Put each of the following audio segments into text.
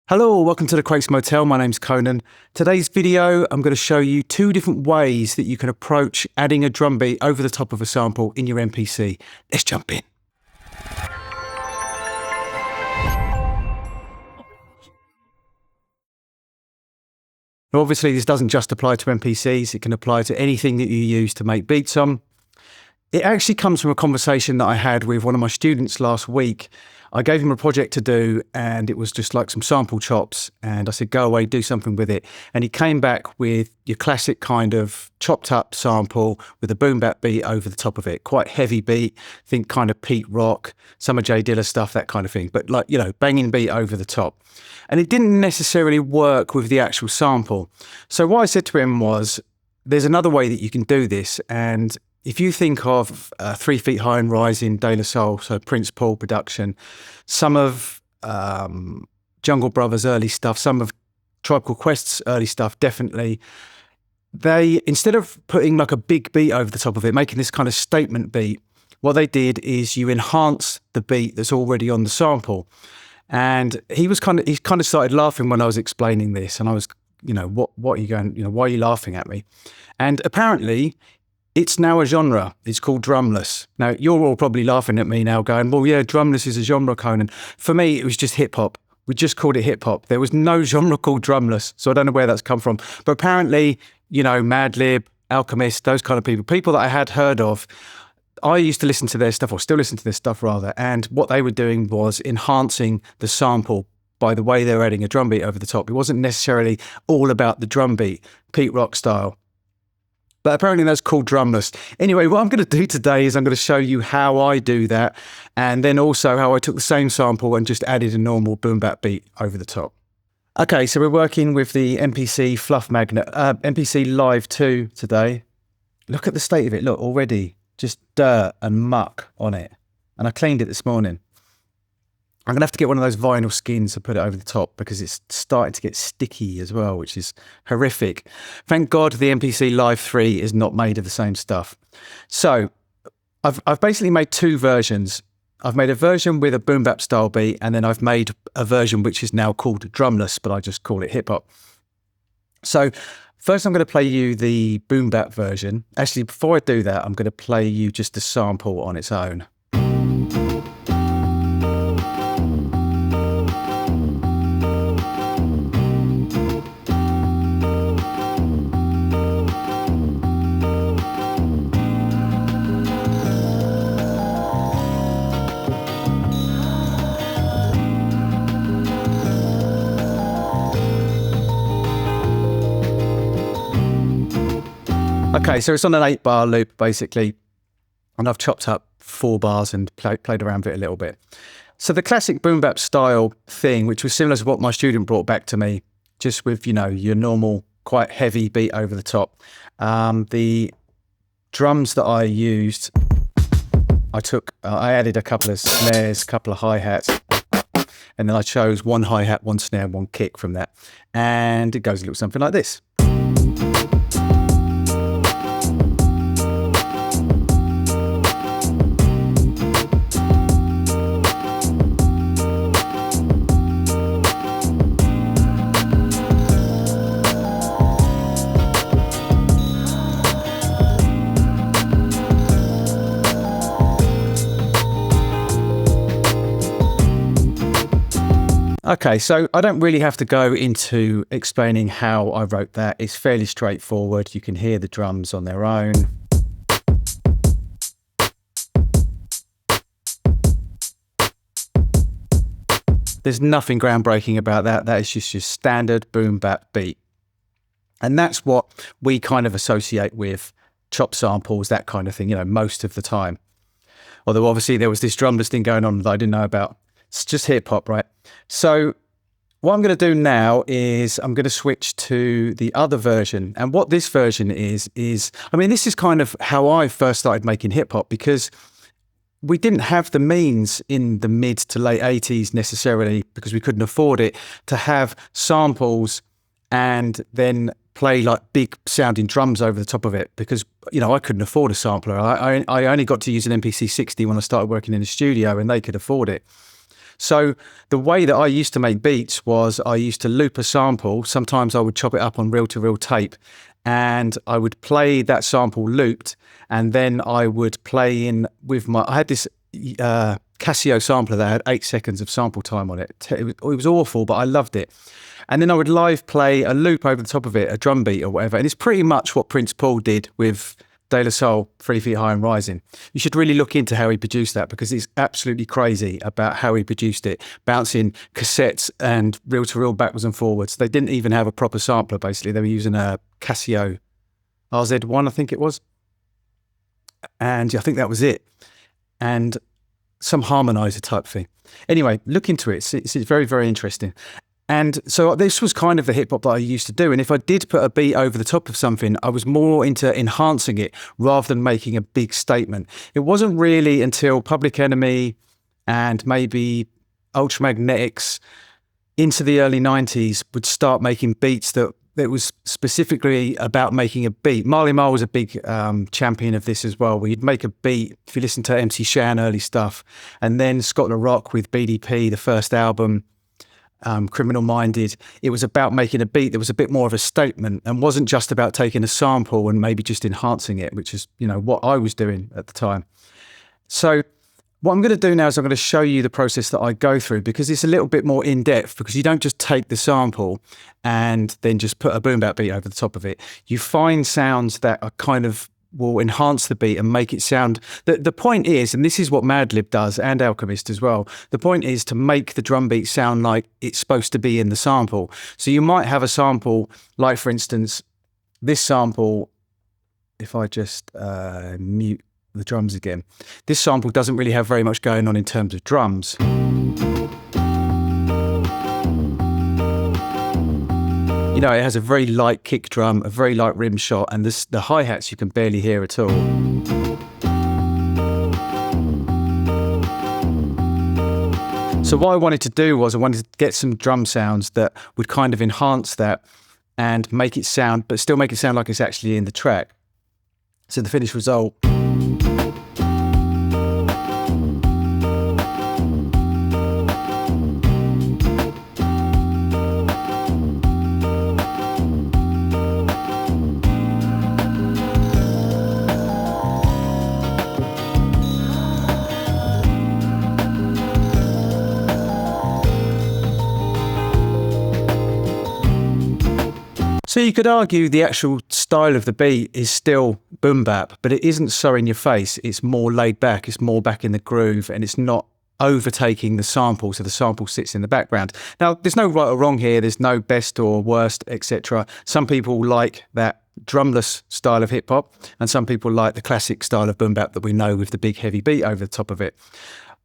Hello, welcome to the Quakes Motel. My name's Conan. Today's video, I'm going to show you two different ways that you can approach adding a drum beat over the top of a sample in your MPC. Let's jump in. Now, obviously, this doesn't just apply to MPCs. It can apply to anything that you use to make beats on. It actually comes from a conversation that I had with one of my students last week. I gave him a project to do and it was just like some sample chops, and I said, go away, do something with it. And he came back with your classic kind of chopped up sample with a Boom Bap beat over the top of it. Quite heavy beat, think kind of Pete Rock, some of Jay Dilla stuff, that kind of thing. But like, you know, banging beat over the top. And it didn't necessarily work with the actual sample. So what I said to him was, there's another way that you can do this. And if you think of 3 Feet High and Rising, De La Soul, so Prince Paul production, some of Jungle Brothers' early stuff, some of Tribe Called Quest's early stuff, definitely, they, instead of putting like a big beat over the top of it, making this kind of statement beat, what they did is you enhance the beat that's already on the sample. And he kind of started laughing when I was explaining this, and I was, you know, what are you going, you know, why are you laughing at me? And apparently, it's now a genre. It's called drumless. Now, you're all probably laughing at me now going, well, yeah, drumless is a genre, Conan. For me, it was just hip hop. We just called it hip hop. There was no genre called drumless. So I don't know where that's come from. But apparently, you know, Madlib, Alchemist, those kind of people that I had heard of, I used to listen to their stuff, or still listen to their stuff rather. And what they were doing was enhancing the sample by the way they were adding a drum beat over the top. It wasn't necessarily all about the drum beat, Pete Rock style. But apparently that's called drumless. Anyway, what I'm going to do today is I'm going to show you how I do that, and then also how I took the same sample and just added a normal Boom Bap beat over the top. Okay, so we're working with the MPC Fluff Magnet, MPC Live 2 today. Look at the state of it. Look, already just dirt and muck on it. And I cleaned it this morning. I'm going to have to get one of those vinyl skins to put it over the top because it's starting to get sticky as well, which is horrific. Thank God the MPC Live 3 is not made of the same stuff. So I've basically made two versions. I've made a version with a boom bap style beat, and then I've made a version which is now called drumless, but I just call it hip hop. So first I'm going to play you the boom bap version. Actually, before I do that, I'm going to play you just a sample on its own. Okay, so it's on an 8-bar loop, basically, and I've chopped up 4 bars and played around with it a little bit. So the classic boom bap style thing, which was similar to what my student brought back to me, just with, you know, your normal, quite heavy beat over the top. The drums that I used, I added a couple of snares, a couple of hi-hats, and then I chose 1 hi-hat, 1 snare, 1 kick from that. And it goes a little something like this. Okay, so I don't really have to go into explaining how I wrote that. It's fairly straightforward. You can hear the drums on their own. There's nothing groundbreaking about that. That is just your standard boom bap beat. And that's what we kind of associate with chop samples, that kind of thing, you know, most of the time. Although obviously there was this drumless thing going on that I didn't know about. It's just hip hop, right? So what I'm going to do now is I'm going to switch to the other version. And what this version is, I mean, this is kind of how I first started making hip hop, because we didn't have the means in the mid to late 80s necessarily, because we couldn't afford it, to have samples and then play like big sounding drums over the top of it, because, you know, I couldn't afford a sampler. I only got to use an MPC 60 when I started working in the studio, and they could afford it. So the way that I used to make beats was I used to loop a sample. Sometimes I would chop it up on reel-to-reel tape, and I would play that sample looped, and then I would play in with I had this Casio sampler that had 8 seconds of sample time on it. It was awful, but I loved it. And then I would live play a loop over the top of it, a drum beat or whatever. And it's pretty much what Prince Paul did with De La Soul, 3 Feet High and Rising. You should really look into how he produced that, because it's absolutely crazy about how he produced it, bouncing cassettes and reel-to-reel backwards and forwards. They didn't even have a proper sampler, basically. They were using a Casio RZ1, I think it was. And I think that was it. And some harmonizer type thing. Anyway, look into it. It's very, very interesting. And so this was kind of the hip hop that I used to do. And if I did put a beat over the top of something, I was more into enhancing it rather than making a big statement. It wasn't really until Public Enemy and maybe Ultramagnetics into the early 90s would start making beats that was specifically about making a beat. Marley Marl was a big champion of this as well, where you'd make a beat, if you listen to MC Shan early stuff, and then Scott La Rock with BDP, the first album, Criminal Minded, it was about making a beat that was a bit more of a statement and wasn't just about taking a sample and maybe just enhancing it, which is, you know, what I was doing at the time. So what I'm going to do now is I'm going to show you the process that I go through, because it's a little bit more in depth, because you don't just take the sample and then just put a boom bap beat over the top of it. You find sounds that are kind of will enhance the beat and make it sound. The point is, and this is what Madlib does and Alchemist as well, the point is to make the drum beat sound like it's supposed to be in the sample. So you might have a sample, like for instance, this sample, if I just mute the drums again, this sample doesn't really have very much going on in terms of drums. You know, it has a very light kick drum, a very light rim shot, and the hi-hats you can barely hear at all. So what I wanted to do was I wanted to get some drum sounds that would kind of enhance that and make it sound, but still make it sound like it's actually in the track. So the finished result. So you could argue the actual style of the beat is still boom bap, but it isn't so in your face. It's more laid back, it's more back in the groove, and it's not overtaking the sample, so the sample sits in the background. Now, there's no right or wrong here, there's no best or worst, etc. Some people like that drumless style of hip hop, and some people like the classic style of boom bap that we know with the big heavy beat over the top of it.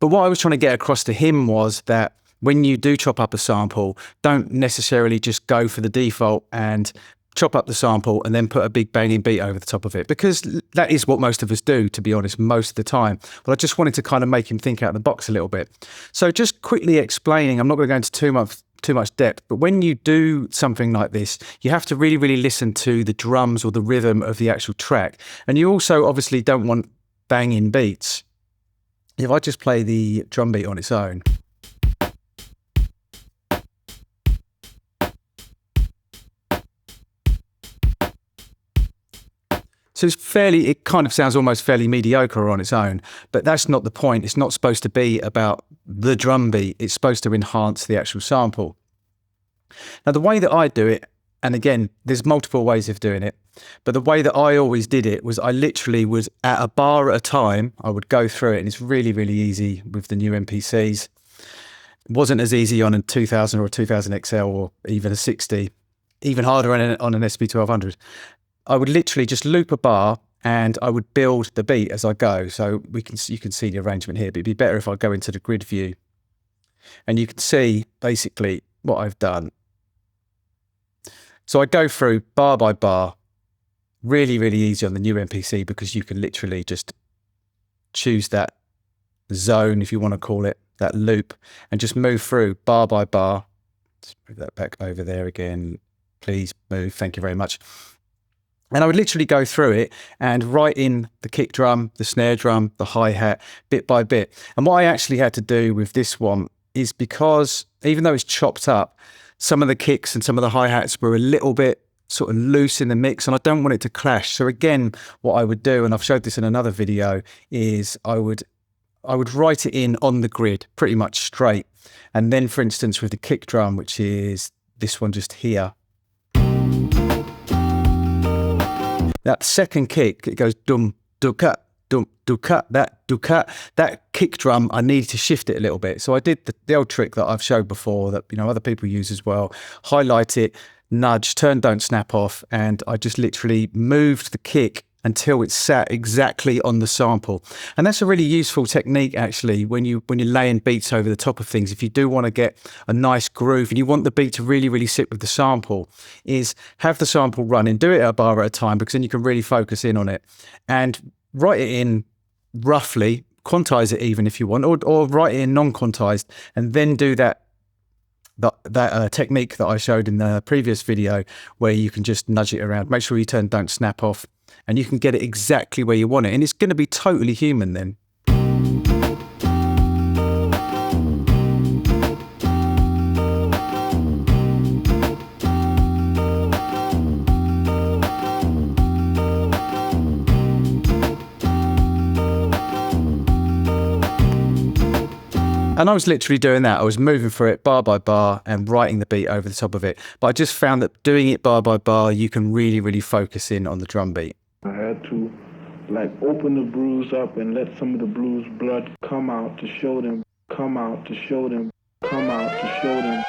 But what I was trying to get across to him was that when you do chop up a sample, don't necessarily just go for the default and chop up the sample and then put a big banging beat over the top of it, because that is what most of us do, to be honest, most of the time. But I just wanted to kind of make him think out of the box a little bit. So just quickly explaining, I'm not going to go into too much depth, but when you do something like this, you have to really, really listen to the drums or the rhythm of the actual track. And you also obviously don't want banging beats. If I just play the drum beat on its own, so it kind of sounds almost fairly mediocre on its own, but that's not the point. It's not supposed to be about the drum beat. It's supposed to enhance the actual sample. Now, the way that I do it, and again, there's multiple ways of doing it, but the way that I always did it was I literally was at a bar at a time. I would go through it, and it's really, really easy with the new MPCs. It wasn't as easy on a 2000 or a 2000 XL or even a 60, even harder on an SP1200. I would literally just loop a bar and I would build the beat as I go. So you can see the arrangement here, but it'd be better if I go into the grid view. And you can see basically what I've done. So I go through bar by bar, really, really easy on the new MPC, because you can literally just choose that zone, if you want to call it, that loop, and just move through bar by bar. Let's move that back over there again. Please move. Thank you very much. And I would literally go through it and write in the kick drum, the snare drum, the hi-hat, bit by bit. And what I actually had to do with this one is because even though it's chopped up, some of the kicks and some of the hi-hats were a little bit sort of loose in the mix, and I don't want it to clash. So again, what I would do, and I've showed this in another video, is I would write it in on the grid pretty much straight. And then, for instance, with the kick drum, which is this one just here, that second kick, it goes dum, duka, dum, duka, that duka. That kick drum, I needed to shift it a little bit. So I did the old trick that I've showed before that, you know, other people use as well. Highlight it, nudge, turn, don't snap off. And I just literally moved the kick until it sat exactly on the sample. And that's a really useful technique, actually, when you're laying beats over the top of things. If you do want to get a nice groove and you want the beat to really, really sit with the sample, is have the sample running, do it a bar at a time, because then you can really focus in on it. And write it in roughly, quantize it even if you want, or write it in non-quantized, and then do that technique that I showed in the previous video, where you can just nudge it around. Make sure you turn don't snap off, and you can get it exactly where you want it. And it's going to be totally human then. And I was literally doing that. I was moving through it bar by bar and writing the beat over the top of it. But I just found that doing it bar by bar, you can really, really focus in on the drum beat. I had to like open the bruise up and let some of the bruise blood come out to show them, come out to show them, come out to show them.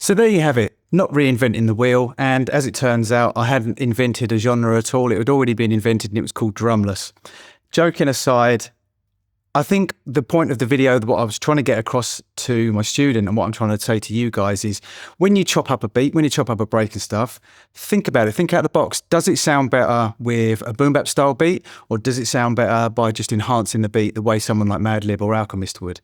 So there you have it, not reinventing the wheel. And as it turns out, I hadn't invented a genre at all. It had already been invented and it was called drumless. Joking aside, I think the point of the video, what I was trying to get across to my student and what I'm trying to say to you guys is, when you chop up a beat, when you chop up a break and stuff, think about it, think out of the box. Does it sound better with a boom bap style beat, or does it sound better by just enhancing the beat the way someone like Madlib or Alchemist would?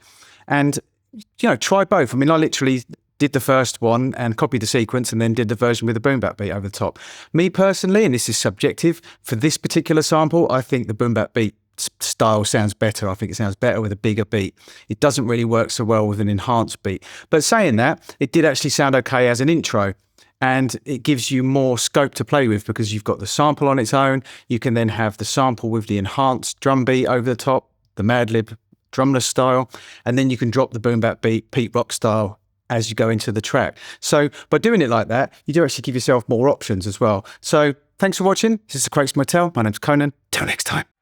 And, you know, try both. I mean, I literally did the first one and copied the sequence and then did the version with the boom bap beat over the top. Me personally, and this is subjective, for this particular sample, I think the boom bap beat style sounds better. I think it sounds better with a bigger beat. It doesn't really work so well with an enhanced beat. But saying that, it did actually sound okay as an intro. And it gives you more scope to play with because you've got the sample on its own. You can then have the sample with the enhanced drum beat over the top, the Madlib drumless style, and then you can drop the boom bap beat, Pete Rock style, as you go into the track. So by doing it like that, you do actually give yourself more options as well. So thanks for watching. This is The Quakes Motel. My name's Conan. Till next time.